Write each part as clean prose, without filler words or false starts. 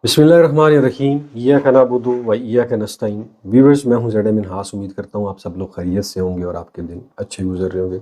बिस्मिल्लाहिर्रहमानिर्रहीम इय्याका नअबुदु व इय्याका नस्तईन। व्यूअर्स, मैं हूं ज़ैड मिन्हास। उम्मीद करता हूं आप सब लोग खैरियत से होंगे और आपके दिन अच्छे गुजर रहे होंगे।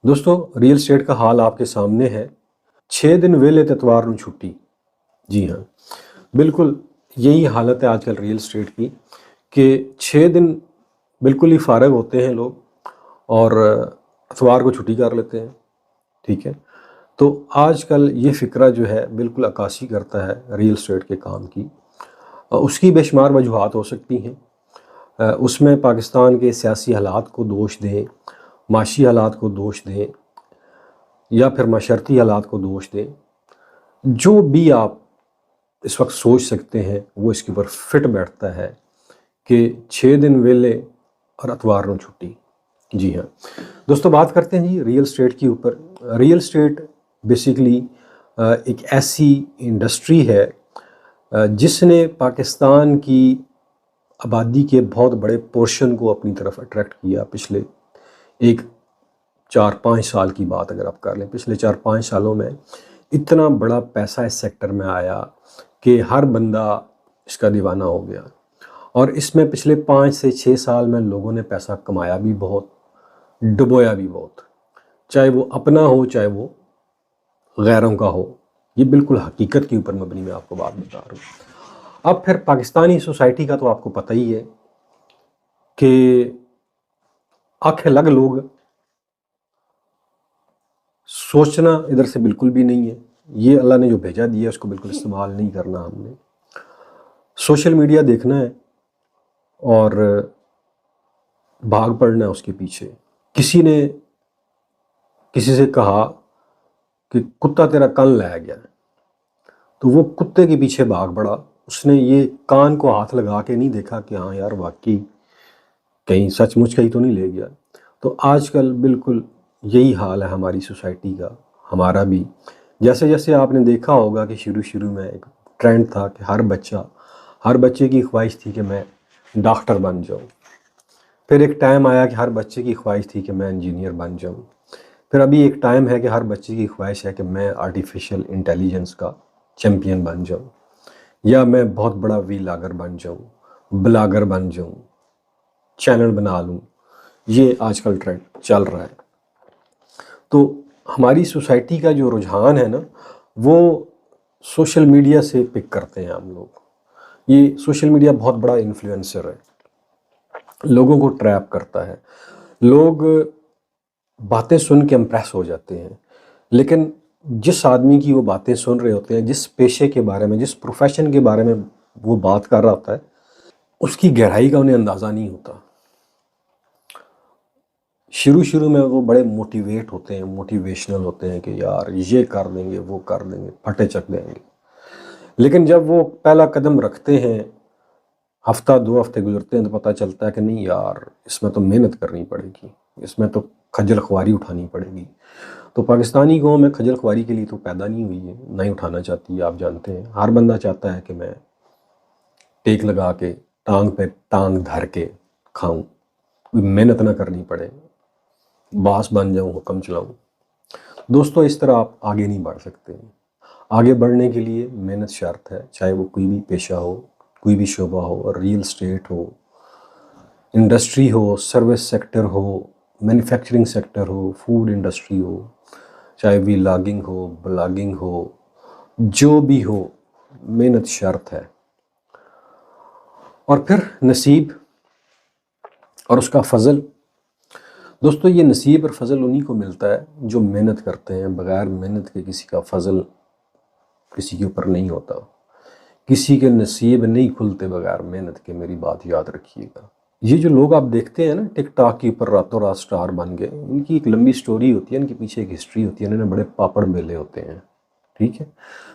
दोस्तों, रियल स्टेट का हाल आपके सामने है। 6 दिन वेले ते इतवार नूं छुट्टी। जी हाँ, बिल्कुल यही हालत है आजकल रियल स्टेट की कि 6 दिन बिल्कुल ही फारग होते हैं लोग और इतवार को छुट्टी कर लेते हैं। ठीक है, तो आजकल ये फ़िक्रा जो है बिल्कुल अक्कासी करता है रियल स्टेट के काम की। उसकी बेशुमार वजूहात हो सकती हैं। उसमें पाकिस्तान के सियासी हालात को दोष दें, माशी हालात को दोष दें या फिर माशरती हालात को दोष दें। जो भी आप इस वक्त सोच सकते हैं वो इसके ऊपर फिट बैठता है कि 6 दिन वेले और अतवार नूं छुट्टी। जी हाँ दोस्तों, बात करते हैं जी रियल स्टेट के ऊपर। रियल स्टेट बेसिकली एक ऐसी इंडस्ट्री है जिसने पाकिस्तान की आबादी के बहुत बड़े पोर्शन को अपनी तरफ अट्रैक्ट किया। पिछले एक 4-5 साल की बात अगर आप कर लें, पिछले 4-5 सालों में इतना बड़ा पैसा इस सेक्टर में आया कि हर बंदा इसका दीवाना हो गया। और इसमें पिछले 5 से 6 साल में लोगों ने पैसा कमाया भी बहुत, डुबोया भी बहुत, चाहे वो अपना हो चाहे वो गैरों का हो। ये बिल्कुल हकीकत के ऊपर मबनी मैं आपको बात बता रहा हूँ। अब फिर पाकिस्तानी सोसाइटी का तो आपको पता ही है कि आंखें लग लोग सोचना इधर से बिल्कुल भी नहीं है। ये अल्लाह ने जो भेजा दिया उसको बिल्कुल इस्तेमाल नहीं करना। हमने सोशल मीडिया देखना है और भाग पड़ना है उसके पीछे। किसी ने किसी से कहा कि कुत्ता तेरा कान लै गया, तो वो कुत्ते के पीछे भाग पड़ा। उसने ये कान को हाथ लगा के नहीं देखा कि हाँ यार वाकई कहीं सचमुच कहीं तो नहीं ले गया। तो आजकल बिल्कुल यही हाल है हमारी सोसाइटी का, हमारा भी। जैसे जैसे आपने देखा होगा कि शुरू शुरू में एक ट्रेंड था कि हर बच्चे की ख्वाहिश थी कि मैं डॉक्टर बन जाऊँ। फिर एक टाइम आया कि हर बच्चे की ख्वाहिश थी कि मैं इंजीनियर बन जाऊँ। फिर अभी एक टाइम है कि हर बच्चे की ख्वाहिश है कि मैं आर्टिफिशियल इंटेलिजेंस का चैम्पियन बन जाऊँ, या मैं बहुत बड़ा व्लॉगर बन जाऊँ, ब्लॉगर बन जाऊँ, चैनल बना लूँ। ये आजकल ट्रेंड चल रहा है। तो हमारी सोसाइटी का जो रुझान है ना, वो सोशल मीडिया से पिक करते हैं हम लोग। ये सोशल मीडिया बहुत बड़ा इन्फ्लुएंसर है, लोगों को ट्रैप करता है। लोग बातें सुन के इम्प्रेस हो जाते हैं, लेकिन जिस आदमी की वो बातें सुन रहे होते हैं, जिस पेशे के बारे में, जिस प्रोफेशन के बारे में वो बात कर रहा होता है, उसकी गहराई का उन्हें अंदाज़ा नहीं होता। शुरू शुरू में वो बड़े मोटिवेट होते हैं, मोटिवेशनल होते हैं कि यार ये कर देंगे, वो कर देंगे, फटे चक देंगे। लेकिन जब वो पहला कदम रखते हैं, हफ्ता 2 हफ्ते गुजरते हैं, तो पता चलता है कि नहीं यार, इसमें तो मेहनत करनी पड़ेगी, इसमें तो खज्जल ख्वारी उठानी पड़ेगी। तो पाकिस्तानी कौम में खज्जल ख्वारी के लिए तो पैदा नहीं हुई है, नहीं उठाना चाहती है। आप जानते हैं हर बंदा चाहता है कि मैं टेक लगा के टांग पे टांग धर के खाऊं, कोई मेहनत ना करनी पड़े, बास बन जाऊं, हुक्म चलाऊं। दोस्तों, इस तरह आप आगे नहीं बढ़ सकते। आगे बढ़ने के लिए मेहनत शर्त है, चाहे वो कोई भी पेशा हो, कोई भी शोबा हो, रियल स्टेट हो, इंडस्ट्री हो, सर्विस सेक्टर हो, मैन्युफैक्चरिंग सेक्टर हो, फूड इंडस्ट्री हो, चाहे व्लॉगिंग हो, ब्लॉगिंग हो, जो भी हो, मेहनत शर्त है। और फिर नसीब और उसका फजल। दोस्तों, ये नसीब और फजल उन्हीं को मिलता है जो मेहनत करते हैं। बगैर मेहनत के किसी का फजल किसी के ऊपर नहीं होता। किसी के नसीब नहीं खुलते बगैर मेहनत के, मेरी बात याद रखिएगा। ये जो लोग आप देखते हैं ना टिकटॉक के ऊपर रातों रात स्टार बन गए, इनकी एक लंबी स्टोरी होती है, इनके पीछे एक हिस्ट्री होती है, इन्होंने बड़े पापड़ बेले होते हैं। ठीक है,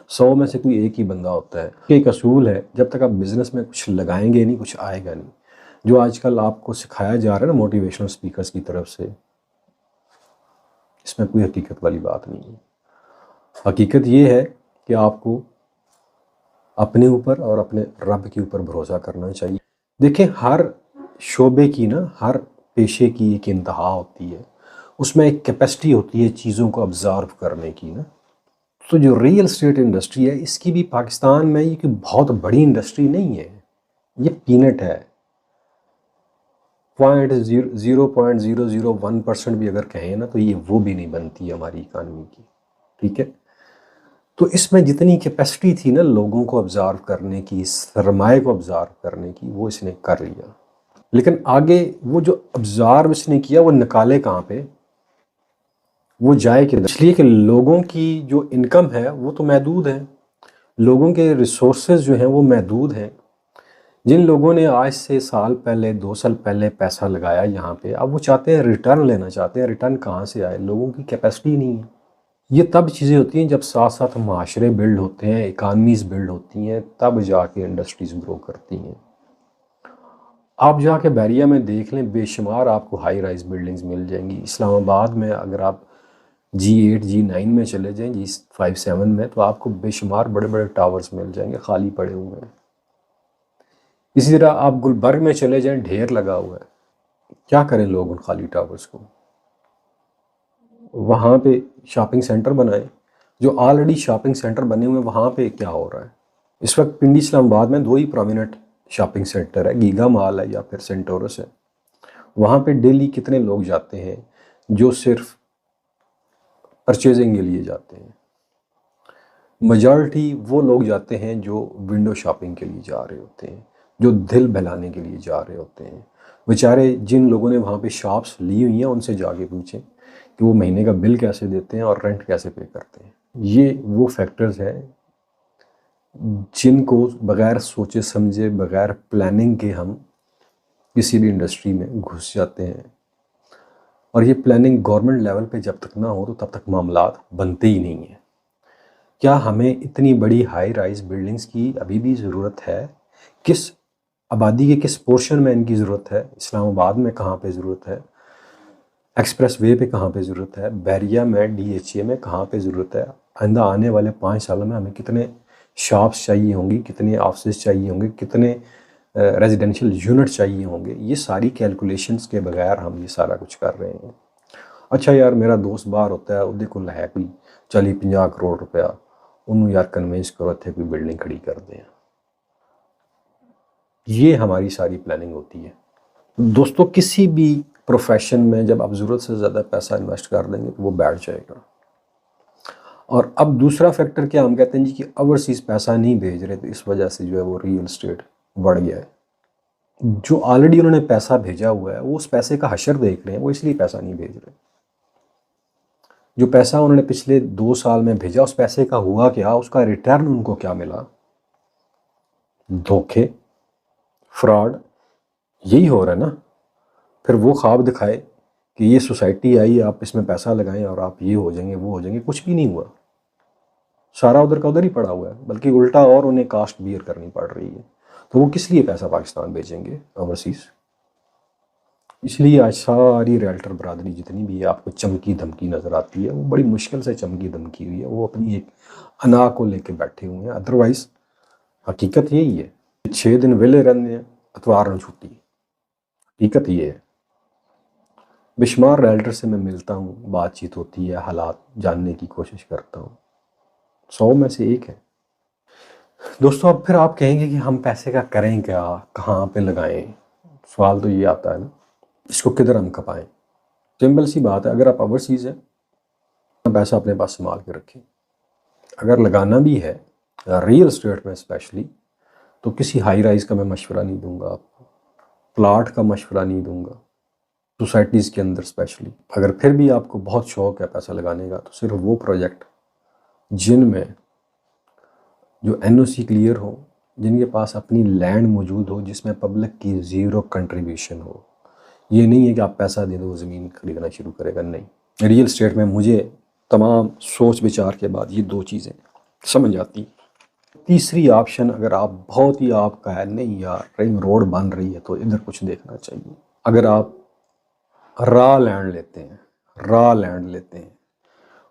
100 में से कोई एक ही बंदा होता है। एक असूल है, जब तक आप बिजनेस में कुछ लगाएंगे नहीं, कुछ आएगा नहीं। जो आजकल आपको सिखाया जा रहा है ना मोटिवेशनल स्पीकर्स की तरफ से, इसमें कोई हकीकत वाली बात नहीं है। हकीकत ये है कि आपको अपने ऊपर और अपने रब के ऊपर भरोसा करना चाहिए। देखिए, हर शोबे की ना, हर पेशे की एक इंतहा होती है, उसमें एक कैपेसिटी होती है चीज़ों को ऑब्ज़र्व करने की ना। तो जो रियल एस्टेट इंडस्ट्री है इसकी भी पाकिस्तान में ये कि बहुत बड़ी इंडस्ट्री नहीं है, ये पीनट है। 0.001% भी अगर कहें ना तो ये वो भी नहीं बनती है हमारी इकानमी की, ठीक है। तो इसमें जितनी कैपेसिटी थी ना लोगों को ऑब्जर्व करने की, सरमाए को ऑब्जर्व करने की, वो इसने कर लिया। लेकिन आगे वो जो ऑब्जर्व इसने किया वो निकाले कहाँ पे, वो जाए किधर? इसलिए कि लोगों की जो इनकम है वो तो महदूद है, लोगों के रिसोर्सेज जो हैं वो महदूद हैं। जिन लोगों ने आज से साल पहले 2 साल पहले पैसा लगाया यहाँ पे, अब वो चाहते हैं रिटर्न लेना चाहते हैं। रिटर्न कहाँ से आए? लोगों की कैपेसिटी नहीं है। ये तब चीज़ें होती हैं जब साथ साथ माशरे बिल्ड होते हैं, इकानमीज़ बिल्ड होती हैं, तब जाके इंडस्ट्रीज़ ग्रो करती हैं। आप जाके बैरिया में देख लें, बेशुमार आपको हाई राइज बिल्डिंग्स मिल जाएंगी। इस्लामाबाद में अगर आप G8 G9 में चले जाएं, G57 में, तो आपको बेशुमार बड़े बड़े टावर्स मिल जाएंगे खाली पड़े हुए हैं। इसी तरह आप गुलबर्ग में चले जाएं, ढेर लगा हुआ है। क्या करें लोग उन खाली टावर्स को? वहाँ पे शॉपिंग सेंटर बनाएं। जो ऑलरेडी शॉपिंग सेंटर बने हुए हैं वहाँ पे क्या हो रहा है? इस वक्त पिंडी इस्लामाबाद में 2 ही प्रोमिनेंट शॉपिंग सेंटर है, गीगा मॉल है या फिर सेंटोरस है। वहाँ पे डेली कितने लोग जाते हैं जो सिर्फ परचेजिंग के लिए जाते हैं? मेजॉरिटी वो लोग जाते हैं जो विंडो शॉपिंग के लिए जा रहे होते हैं, जो दिल बहलाने के लिए जा रहे होते हैं। बेचारे जिन लोगों ने वहाँ पे शॉप्स ली हुई हैं उनसे जाके पूछें कि वो महीने का बिल कैसे देते हैं और रेंट कैसे पे करते हैं। ये वो फैक्टर्स हैं जिनको बग़ैर सोचे समझे, बग़ैर प्लानिंग के हम किसी भी इंडस्ट्री में घुस जाते हैं। और ये प्लानिंग गवर्नमेंट लेवल पे जब तक ना हो तो तब तक मामलात बनते ही नहीं हैं। क्या हमें इतनी बड़ी हाई राइज बिल्डिंग्स की अभी भी ज़रूरत है? किस आबादी के किस पोर्शन में इनकी ज़रूरत है? इस्लामाबाद में कहाँ पे ज़रूरत है? एक्सप्रेस वे पे कहाँ पे ज़रूरत है? बैरिया में, DHA में कहाँ पे ज़रूरत है? आइंदा आने वाले 5 सालों में हमें कितने शॉप्स चाहिए होंगी, कितने ऑफिस चाहिए होंगे, कितने रेजिडेंशियल यूनिट चाहिए होंगे? ये सारी कैलकुलेशंस के बगैर हम ये सारा कुछ कर रहे हैं। अच्छा यार, मेरा दोस्त बाहर होता है, उहदे को है कोई 40-50 करोड़ रुपया, उन्होंने यार कन्विंस करो थे कोई बिल्डिंग खड़ी कर दें। ये हमारी सारी प्लानिंग होती है। दोस्तों, किसी भी प्रोफेशन में जब आप ज़रूरत से ज़्यादा पैसा इन्वेस्ट कर देंगे तो वो बैठ जाएगा। और अब दूसरा फैक्टर क्या हम कहते हैं जी कि ओवरसीज़ पैसा नहीं भेज रहे, तो इस वजह से जो है वो रियल एस्टेट बढ़ गया है। जो ऑलरेडी उन्होंने पैसा भेजा हुआ है वो उस पैसे का हशर देख रहे हैं, वो इसलिए पैसा नहीं भेज रहे। जो पैसा उन्होंने पिछले 2 साल में भेजा, उस पैसे का हुआ क्या? उसका रिटर्न उनको क्या मिला? धोखे, फ्रॉड, यही हो रहा है ना। फिर वो ख्वाब दिखाए कि ये सोसाइटी आई, आप इसमें पैसा लगाएं और आप ये हो जाएंगे, वो हो जाएंगे। कुछ भी नहीं हुआ, सारा उधर का उधर ही पड़ा हुआ है, बल्कि उल्टा और उन्हें कास्ट बियर करनी पड़ रही है। तो वो किस लिए पैसा पाकिस्तान भेजेंगे ओवरसीज़? इसलिए आज सारी रियल्टर बरादरी जितनी भी है आपको चमकी धमकी नज़र आती है, वो बड़ी मुश्किल से चमकी धमकी हुई है। वो अपनी एक अना को लेके बैठे हुए हैं। अदरवाइज़ हकीकत यही है, 6 दिन वेले रहने हैं, अतवार में छुट्टी। हकीकत ये है। बेशुमार रियल्टर से मैं मिलता हूँ, बातचीत होती है, हालात जानने की कोशिश करता हूँ, 100 में से 1 है। दोस्तों, अब फिर आप कहेंगे कि हम पैसे का करें क्या, कहाँ पे लगाएं? सवाल तो ये आता है ना, इसको किधर हम खपाएं? सिंपल सी बात है, अगर आप ओवरसीज़ हैं पैसा अपने पास संभाल के रखें। अगर लगाना भी है रियल एस्टेट में स्पेशली, तो किसी हाई राइज का मैं मशवरा नहीं दूंगा आपको, प्लाट का मशवरा नहीं दूंगा, सोसाइटीज़ के अंदर स्पेशली। अगर फिर भी आपको बहुत शौक़ है पैसा लगाने का, तो सिर्फ वो प्रोजेक्ट जिनमें जो NOC क्लियर हो, जिनके पास अपनी लैंड मौजूद हो, जिसमें पब्लिक की ज़ीरो कंट्रीब्यूशन हो। ये नहीं है कि आप पैसा दे दो ज़मीन खरीदना शुरू करेगा, नहीं। रियल एस्टेट में मुझे तमाम सोच विचार के बाद ये 2 चीज़ें समझ आती। तीसरी ऑप्शन, अगर आप बहुत ही आपका है नहीं यार रिंग रोड बन रही है तो इधर कुछ देखना चाहिए। अगर आप रॉ लैंड लेते हैं,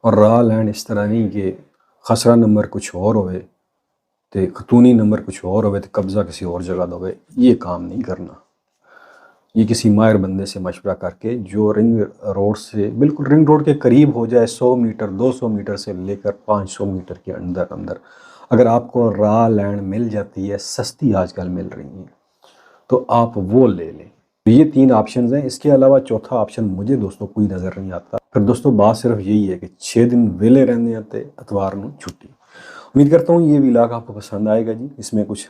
और रॉ लैंड इस तरह नहीं कि खसरा नंबर कुछ और होवे तो खतूनी नंबर कुछ और होवे तो कब्ज़ा किसी और जगह दोवे, ये काम नहीं करना। ये किसी माहिर बंदे से मशवरा करके जो रिंग रोड से बिल्कुल रिंग रोड के करीब हो जाए, 100 मीटर 200 मीटर से लेकर 500 मीटर के अंदर अंदर अगर आपको रॉ लैंड मिल जाती है, सस्ती आजकल मिल रही है, तो आप वो ले लें। ये 3 ऑप्शंस हैं। इसके अलावा चौथा ऑप्शन मुझे दोस्तों कोई नज़र नहीं आता। फिर दोस्तों बात सिर्फ यही है कि 6 दिन वेले रहने आते, इतवार को छुट्टी। उम्मीद करता हूँ ये व्लॉग आपको पसंद आएगा जी। इसमें कुछ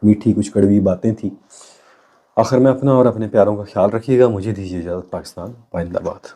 मीठी कुछ कड़वी बातें थी। आखिर में अपना और अपने प्यारों का ख्याल रखिएगा। मुझे दीजिए इजाज़त। पाकिस्तान जिंदाबाद।